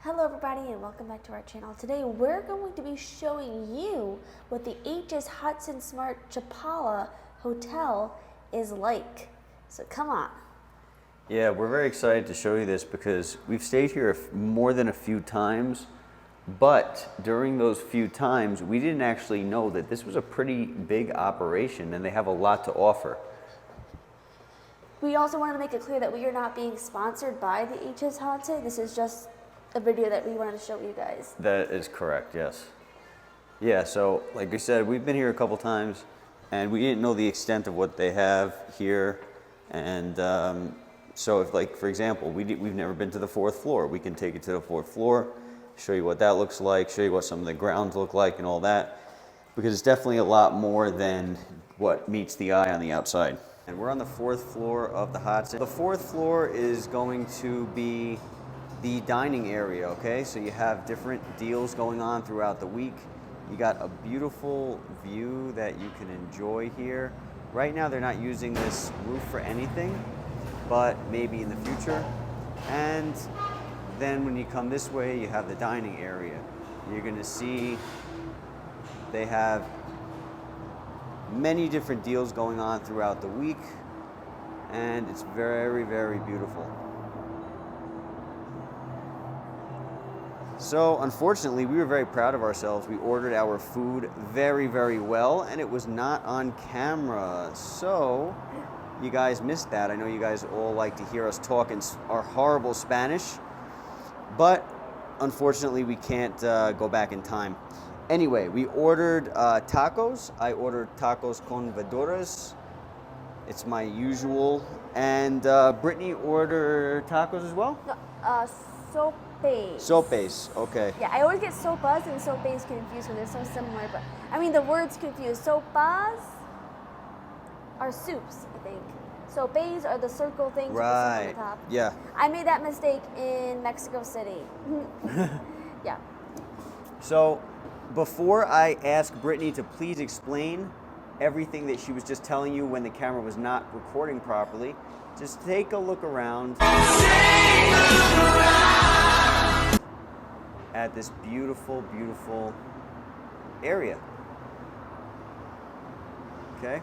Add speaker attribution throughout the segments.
Speaker 1: Hello everybody and welcome back to our channel. Today we're going to be showing you what the HOTSSON Smart Chapala Hotel is like. So come on.
Speaker 2: Yeah, we're very excited to show you this because we've stayed here more than a few times, but during those few times we didn't actually know that this was a pretty big operation and they have a lot to offer.
Speaker 1: We also wanted to make it clear that we are not being sponsored by the HOTSSON. This is just a video that we wanted to show you guys.
Speaker 2: That is correct, yes. Yeah, so like I said, we've been here a couple times and we didn't know the extent of what they have here. And so if, like, for example, we've never been to the 4th floor, we can take you to the 4th floor, show you what that looks like, show you what some of the grounds look like and all that, because it's definitely a lot more than what meets the eye on the outside. And we're on the 4th floor of the HOTSSON. The 4th floor is going to be the dining area, okay? So you have different deals going on throughout the week. You got a beautiful view that you can enjoy here. Right now they're not using this roof for anything, but maybe in the future. And then when you come this way, you have the dining area. You're gonna see they have many different deals going on throughout the week, and it's very, very beautiful. So unfortunately, we were very proud of ourselves. We ordered our food very, very well, and it was not on camera. So you guys missed that. I know you guys all like to hear us talk in our horrible Spanish, but unfortunately, we can't go back in time. Anyway, we ordered tacos. I ordered tacos con verduras. It's my usual. And Brittany ordered tacos as well?
Speaker 1: No, sopes.
Speaker 2: Sopes, okay.
Speaker 1: Yeah, I always get sopas and sopes confused when they're so similar, but I mean the words confused. Sopas are soups, I think. Sopes are the circle things with the soup on the top.
Speaker 2: Yeah.
Speaker 1: I made that mistake in Mexico City. Yeah.
Speaker 2: So before I ask Brittany to please explain everything that she was just telling you when the camera was not recording properly, just take a look around at this beautiful, beautiful area. Okay?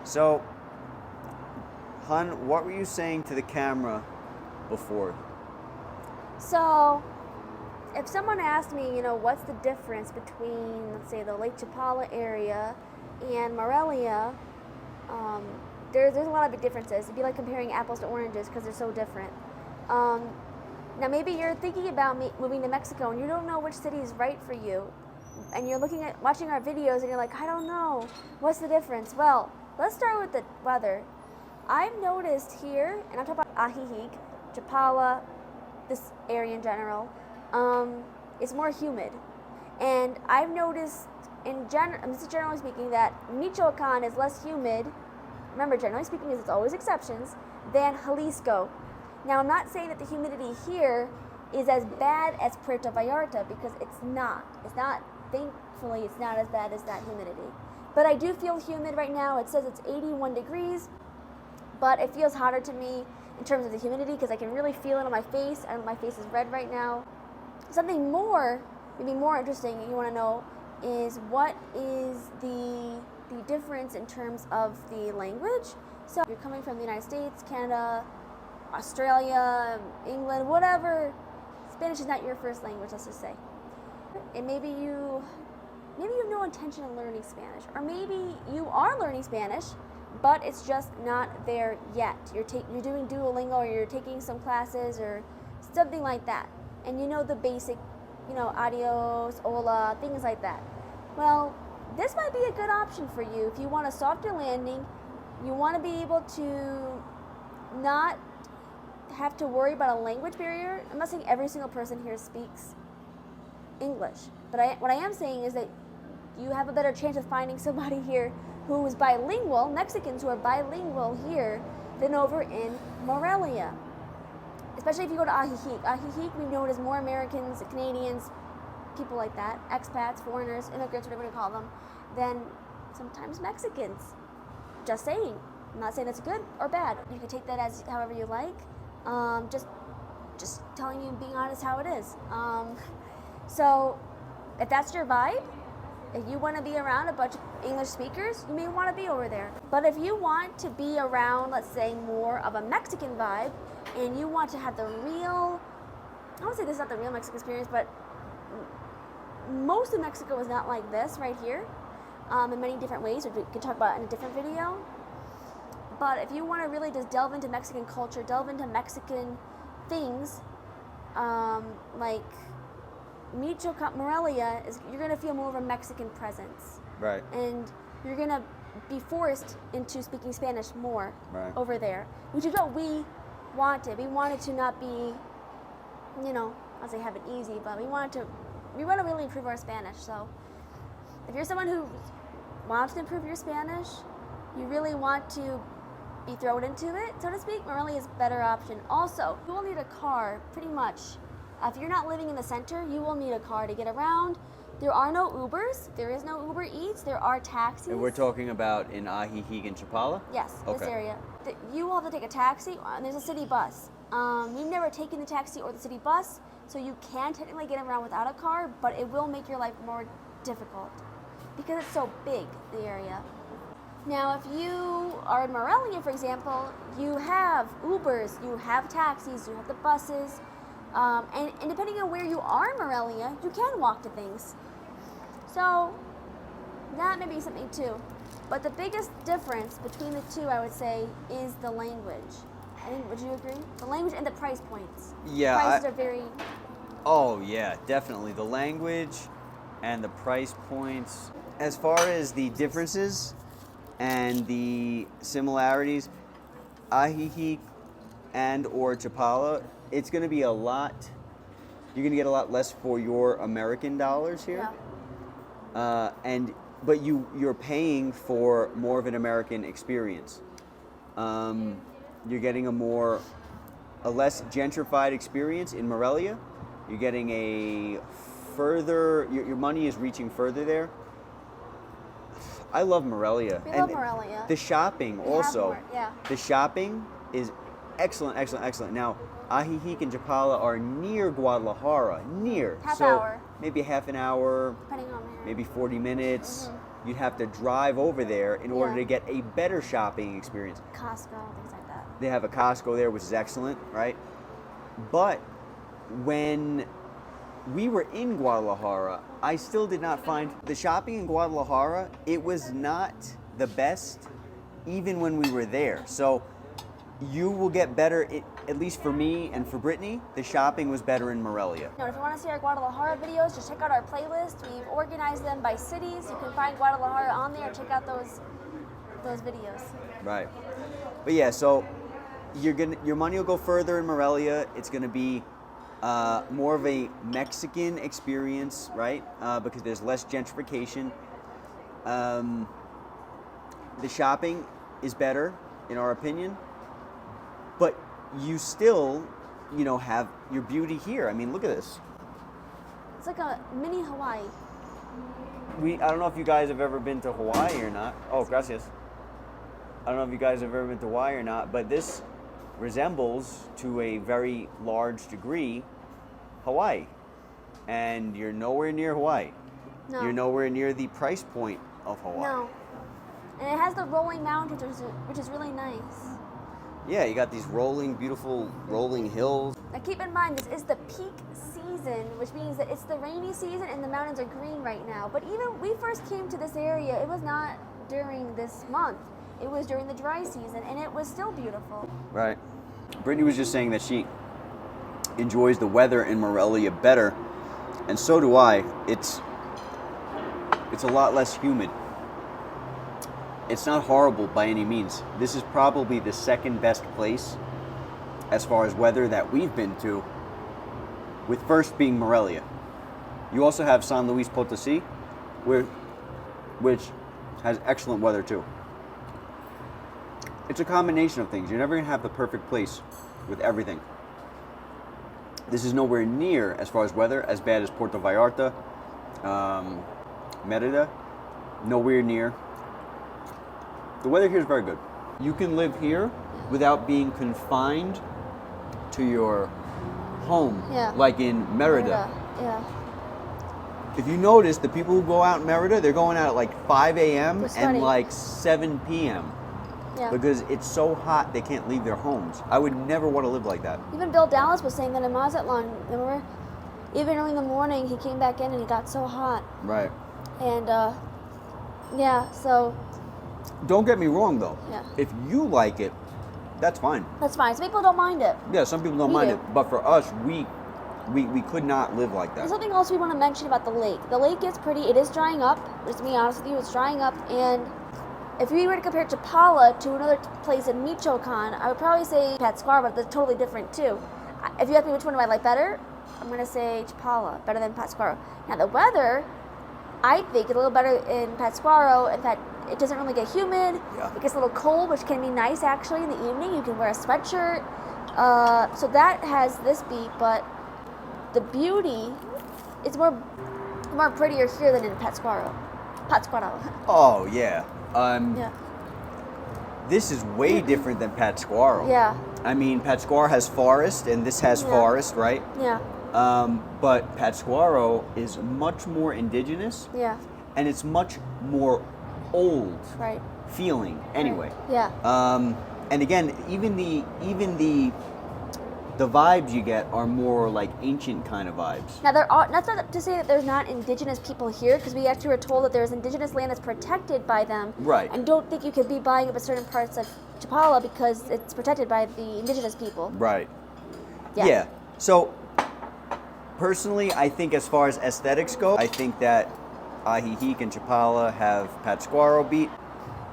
Speaker 2: So, Hun, what were you saying to the camera before?
Speaker 1: So, if someone asked me, what's the difference between, let's say, the Lake Chapala area and Morelia, there's a lot of big differences. It'd be like comparing apples to oranges because they're so different. Now maybe you're thinking about moving to Mexico and you don't know which city is right for you, and you're watching our videos and you're like, I don't know, what's the difference? Well, let's start with the weather. I've noticed here, and I'm talking about Ajijic, Chapala, this area in general, it's more humid. And I've noticed, this is generally speaking, that Michoacan is less humid. Remember, generally speaking, it's always exceptions, than Jalisco. Now, I'm not saying that the humidity here is as bad as Puerto Vallarta, because it's not. Thankfully, it's not as bad as that humidity. But I do feel humid right now. It says it's 81 degrees, but it feels hotter to me in terms of the humidity because I can really feel it on my face, and my face is red right now. Something maybe more interesting you want to know is what is the difference in terms of the language. So if you're coming from the United States, Canada, Australia, England, whatever, Spanish is not your first language, let's just say. And maybe you have no intention of learning Spanish, or maybe you are learning Spanish, but it's just not there yet. You're doing Duolingo, or you're taking some classes or something like that, and you know the basic, adios, hola, things like that. Well, this might be a good option for you if you want a softer landing. You want to be able to not have to worry about a language barrier. I'm not saying every single person here speaks English, but what I am saying is that you have a better chance of finding somebody here who is bilingual, Mexicans who are bilingual here, than over in Morelia. Especially if you go to Ajijic. Ajijic, we know it as more Americans, Canadians, people like that, expats, foreigners, immigrants, whatever you call them, than sometimes Mexicans. Just saying. I'm not saying that's good or bad. You can take that as however you like. Just just telling you and being honest how it is. So if that's your vibe, if you want to be around a bunch of English speakers, you may want to be over there. But if you want to be around, let's say, more of a Mexican vibe, and you want to have the real, I won't say this is not the real Mexican experience, but most of Mexico is not like this right here, in many different ways, which we could talk about in a different video. But if you want to really just delve into Mexican culture, delve into Mexican things, like Morelia, you're going to feel more of a Mexican presence.
Speaker 2: Right.
Speaker 1: And you're going to be forced into speaking Spanish more over there, which is what we wanted. We wanted to not be, I'll say have it easy, but we want to really improve our Spanish. So if you're someone who wants to improve your Spanish, you really want to be thrown into it, so to speak, Morelia is a better option. Also, you will need a car, pretty much. If you're not living in the center, you will need a car to get around. There are no Ubers. There is no Uber Eats. There are taxis.
Speaker 2: And we're talking about in Ajijic and Chapala?
Speaker 1: Yes, this area. You will have to take a taxi, and there's a city bus. We've never taken the taxi or the city bus, so you can technically get around without a car, but it will make your life more difficult because it's so big, the area. Now, if you are in Morelia, for example, you have Ubers, you have taxis, you have the buses, and depending on where you are in Morelia, you can walk to things. So that may be something too. But the biggest difference between the two, I would say, is the language. Would you agree? The language and the price points.
Speaker 2: Yeah.
Speaker 1: The prices are very...
Speaker 2: Oh, yeah, definitely. The language and the price points. As far as the differences and the similarities, Ajijic and or Chapala, it's going to be a lot, you're going to get a lot less for your American dollars here. Yeah. But you're paying for more of an American experience. You're getting a less gentrified experience in Morelia. You're getting your money is reaching further there. I love Morelia.
Speaker 1: We love Morelia.
Speaker 2: The shopping also.
Speaker 1: Yeah.
Speaker 2: The shopping is excellent, excellent, excellent. Now, Ajijic and Chapala are near Guadalajara,
Speaker 1: Half hour.
Speaker 2: Maybe half an hour,
Speaker 1: depending on where.
Speaker 2: maybe 40 minutes. Mm-hmm. You'd have to drive over there in order to get a better shopping experience.
Speaker 1: Costco, things like that.
Speaker 2: They have a Costco there, which is excellent, right? But when we were in Guadalajara, I still did not find the shopping in Guadalajara, it was not the best even when we were there. So you will get better, at least for me and for Brittany, the shopping was better in Morelia.
Speaker 1: If you want to see our Guadalajara videos, just check out our playlist. We've organized them by cities. You can find Guadalajara on there. Check out those videos.
Speaker 2: Right. But yeah, so your money will go further in Morelia. It's going to be more of a Mexican experience, right? Because there's less gentrification. The shopping is better, in our opinion. But you still, have your beauty here. I mean, look at this.
Speaker 1: It's like a mini Hawaii.
Speaker 2: I don't know if you guys have ever been to Hawaii or not. Oh, gracias. I don't know if you guys have ever been to Hawaii or not, but this resembles, to a very large degree, Hawaii. And you're nowhere near Hawaii.
Speaker 1: No.
Speaker 2: You're nowhere near the price point of Hawaii.
Speaker 1: No. And it has the rolling mountains, which is really nice.
Speaker 2: Yeah, you got these beautiful rolling hills.
Speaker 1: Now keep in mind, this is the peak season, which means that it's the rainy season and the mountains are green right now. But even when we first came to this area, it was not during this month. It was during the dry season, and it was still beautiful.
Speaker 2: Right. Brittany was just saying that she enjoys the weather in Morelia better, and so do I. It's a lot less humid. It's not horrible by any means. This is probably the second best place as far as weather that we've been to, with first being Morelia. You also have San Luis Potosi, which has excellent weather too. It's a combination of things. You're never going to have the perfect place with everything. This is nowhere near, as far as weather, as bad as Puerto Vallarta, Merida. Nowhere near. The weather here is very good. You can live here without being confined to your home,
Speaker 1: Yeah.
Speaker 2: like in Merida.
Speaker 1: Yeah.
Speaker 2: If you notice, the people who go out in Merida, they're going out at like 5 a.m.
Speaker 1: They're
Speaker 2: and
Speaker 1: sweaty.
Speaker 2: like 7 p.m.
Speaker 1: Yeah.
Speaker 2: because it's so hot they can't leave their homes. I would never want to live like that.
Speaker 1: Even Bill Dallas was saying that in Mazatlan, remember? Even early in the morning, he came back in and he got so hot.
Speaker 2: Right.
Speaker 1: And, yeah, so...
Speaker 2: Don't get me wrong, though.
Speaker 1: Yeah.
Speaker 2: If you like it, that's fine.
Speaker 1: That's fine. Some people don't mind it.
Speaker 2: Yeah, some people don't
Speaker 1: We
Speaker 2: mind
Speaker 1: do.
Speaker 2: it. But for us, we could not live like
Speaker 1: There's
Speaker 2: that.
Speaker 1: something else we want to mention about the lake. The lake is pretty, it is drying up. Just to be honest with you, it's drying up. And if we were to compare Chapala to another place in Michoacan, I would probably say Patzcuaro, but they're totally different too. If you ask me which one do I like better, I'm going to say Chapala, better than Patzcuaro. Now the weather, I think it's a little better in Patzcuaro in that it doesn't really get humid.
Speaker 2: Yeah.
Speaker 1: It gets a little cold, which can be nice actually in the evening. You can wear a sweatshirt. So that has this beat, but the beauty, it's more prettier here than in Patzcuaro.
Speaker 2: Oh, yeah.
Speaker 1: Yeah.
Speaker 2: This is way different than Patzcuaro.
Speaker 1: Yeah.
Speaker 2: I mean, Patzcuaro has forest, and this has
Speaker 1: Yeah.
Speaker 2: forest, right?
Speaker 1: Yeah.
Speaker 2: But Patzcuaro is much more indigenous,
Speaker 1: Yeah.
Speaker 2: and it's much more old
Speaker 1: Right.
Speaker 2: feeling. Anyway.
Speaker 1: Yeah.
Speaker 2: And again, even the vibes you get are more like ancient kind of vibes.
Speaker 1: Now there are not to say that there's not indigenous people here, because we actually were told that there's indigenous land that's protected by them.
Speaker 2: Right.
Speaker 1: And don't think you could be buying up at certain parts of Chapala because it's protected by the indigenous people.
Speaker 2: Right.
Speaker 1: Yeah.
Speaker 2: Yeah. So personally, I think as far as aesthetics go, I think that Ajijic and Chapala have Patzcuaro beat.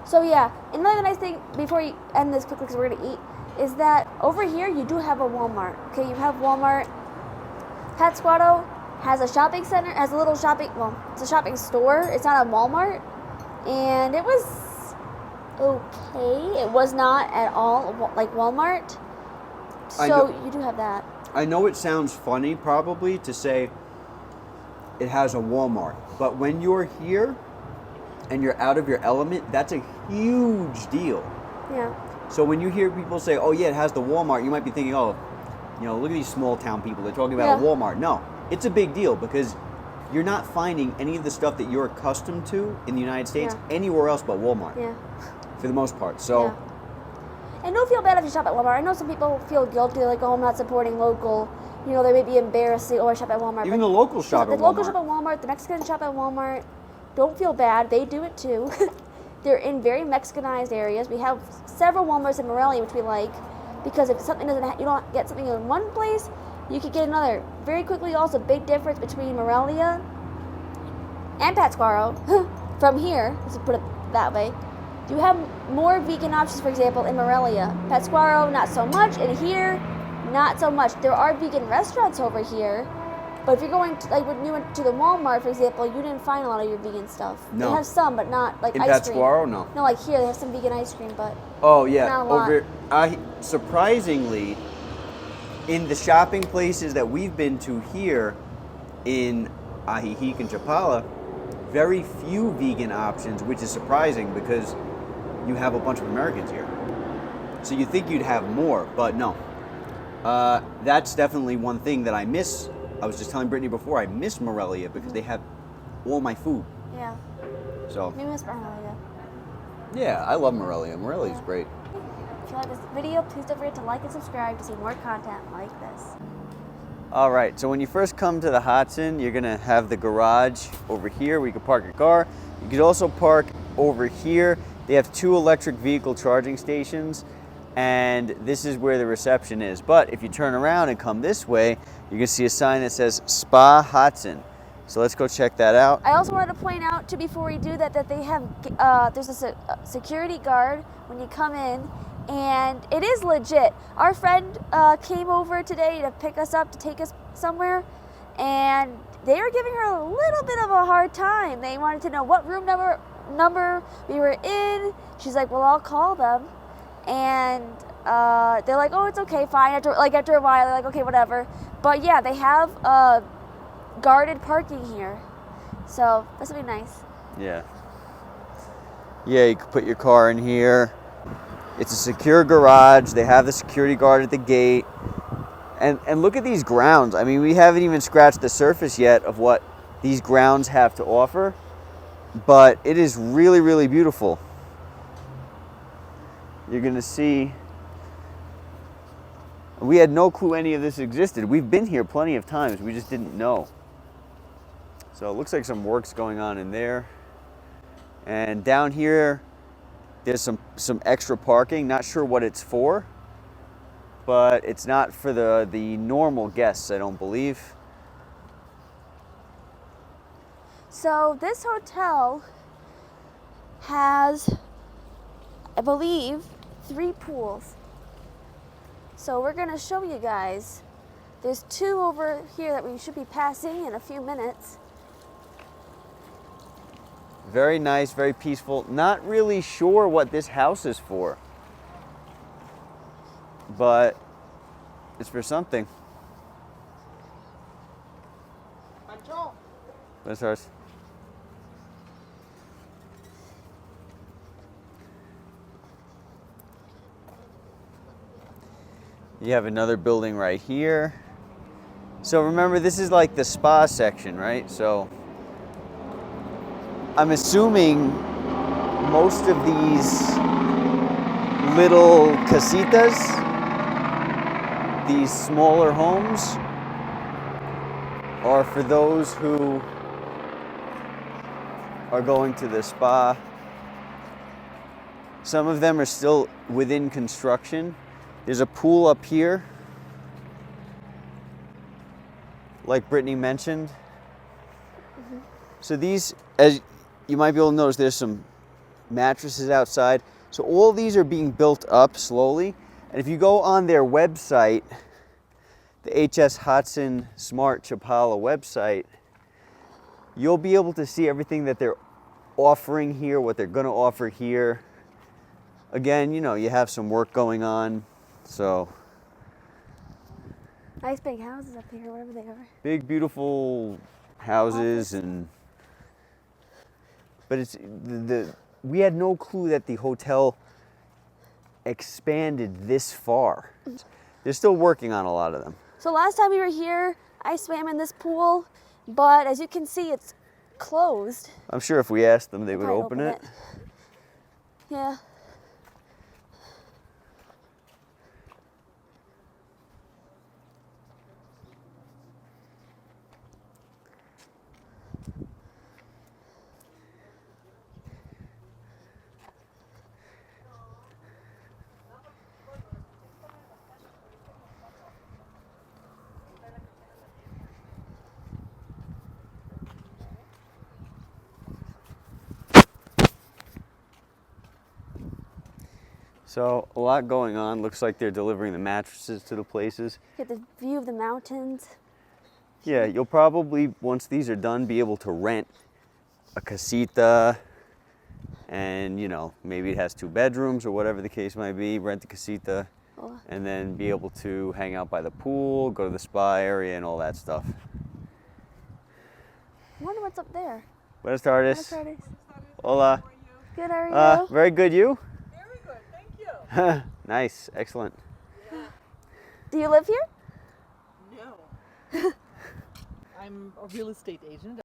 Speaker 1: So yeah, another nice thing before you end this quickly, because we're gonna eat, is that over here you do have a Walmart. Okay, you have Walmart. Patzcuaro has a shopping center, has a little shopping. Well, it's a shopping store. It's not a Walmart, and it was okay. It was not at all like Walmart. So you do have that.
Speaker 2: I know it sounds funny probably to say it has a Walmart, but when you're here and you're out of your element, that's a huge deal.
Speaker 1: Yeah.
Speaker 2: So when you hear people say, oh yeah, it has the Walmart, you might be thinking, oh, you know, look at these small town people, they're talking about a
Speaker 1: Yeah.
Speaker 2: Walmart. No, it's a big deal because you're not finding any of the stuff that you're accustomed to in the United States
Speaker 1: Yeah.
Speaker 2: anywhere else but Walmart,
Speaker 1: Yeah.
Speaker 2: for the most part. So,
Speaker 1: Yeah. And don't feel bad if you shop at Walmart. I know some people feel guilty, like, oh, I'm not supporting local. You know, they may be embarrassed, oh, I shop at Walmart.
Speaker 2: even
Speaker 1: But
Speaker 2: the locals shop
Speaker 1: the
Speaker 2: at
Speaker 1: locals
Speaker 2: Walmart.
Speaker 1: shop at Walmart, the Mexicans shop at Walmart. Don't feel bad, they do it too. They're in very Mexicanized areas. We have several Walmarts in Morelia, which we like, because if something doesn't, you don't get something in one place, you could get another very quickly. Also, big difference between Morelia and Patzcuaro from here. Let's put it that way. You have more vegan options, for example, in Morelia. Patzcuaro, not so much, and here, not so much. There are vegan restaurants over here, but if you're going to, like when you went to the Walmart, for example, you didn't find a lot of your vegan stuff.
Speaker 2: No.
Speaker 1: They have some, but not like
Speaker 2: In
Speaker 1: ice cream.
Speaker 2: Patzcuaro, no.
Speaker 1: No, like here they have some vegan ice cream, but
Speaker 2: Oh yeah,
Speaker 1: Not a lot.
Speaker 2: over. Surprisingly, in the shopping places that we've been to here in Ajijic and Chapala, very few vegan options, which is surprising because you have a bunch of Americans here. So you think you'd have more, but no. That's definitely one thing that I miss. I was just telling Brittany before, I miss Morelia because they have all my food.
Speaker 1: yeah.
Speaker 2: So
Speaker 1: Maybe it's Morelia.
Speaker 2: yeah, I love Morelia. Morelia's great.
Speaker 1: If you like this video, please don't forget to like and subscribe to see more content like this.
Speaker 2: All right, so when you first come to the HOTSSON, you're gonna have the garage over here where you can park your car. You could also park over here. They have 2 electric vehicle charging stations, and this is where the reception is. But if you turn around and come this way, you can see a sign that says Spa HOTSSON. So let's go check that out.
Speaker 1: I also wanted to point out, before we do that, that they have, there's a security guard when you come in, and it is legit. Our friend came over today to pick us up, to take us somewhere, and they were giving her a little bit of a hard time. They wanted to know what room number we were in. She's like, well, I'll call them. And they're like, oh, it's okay, fine. After a while, they're like, okay, whatever. But yeah, they have guarded parking here. So this would be nice.
Speaker 2: Yeah. Yeah, you can put your car in here. It's a secure garage. They have the security guard at the gate. And look at these grounds. I mean, we haven't even scratched the surface yet of what these grounds have to offer, but it is really, really beautiful. You're gonna see, we had no clue any of this existed. We've been here plenty of times, we just didn't know. So it looks like some work's going on in there. And down here, there's some extra parking. Not sure what it's for, but it's not for the normal guests, I don't believe.
Speaker 1: So this hotel has, I believe, 3 pools. So we're gonna show you guys. There's 2 over here that we should be passing in a few minutes.
Speaker 2: Very nice, very peaceful. Not really sure what this house is for, but it's for something. That's ours. You have another building right here. So remember, this is like the spa section, right? So I'm assuming most of these little casitas, these smaller homes, are for those who are going to the spa. Some of them are still within construction. There's a pool up here, like Brittany mentioned.
Speaker 1: Mm-hmm.
Speaker 2: So these, as you might be able to notice, there's some mattresses outside. So all these are being built up slowly. And if you go on their website, the HOTSSON Smart Chapala website, you'll be able to see everything that they're offering here, what they're going to offer here. Again, you know, you have some work going on, so.
Speaker 1: Nice big houses up here, wherever they are.
Speaker 2: Big, beautiful houses, but it's we had no clue that the hotel expanded this far. They're still working on a lot of them.
Speaker 1: So last time we were here, I swam in this pool, but as you can see, it's closed.
Speaker 2: I'm sure if we asked them, they would
Speaker 1: Probably
Speaker 2: open it.
Speaker 1: Yeah.
Speaker 2: So a lot going on. Looks like they're delivering the mattresses to the places.
Speaker 1: Get the view of the mountains.
Speaker 2: Yeah, you'll probably, once these are done, be able to rent a casita, and you know, maybe it has 2 bedrooms or whatever the case might be. Rent the casita, and then be able to hang out by the pool, go to the spa area, and all that stuff.
Speaker 1: I wonder what's up there.
Speaker 2: Buenas tardes.
Speaker 1: Buenas tardes.
Speaker 2: Hola.
Speaker 1: Good, how are you?
Speaker 2: Very good, you?
Speaker 3: Very good, thank you.
Speaker 2: Nice, excellent.
Speaker 3: Yeah.
Speaker 1: Do you live here?
Speaker 3: No. I'm a real estate agent.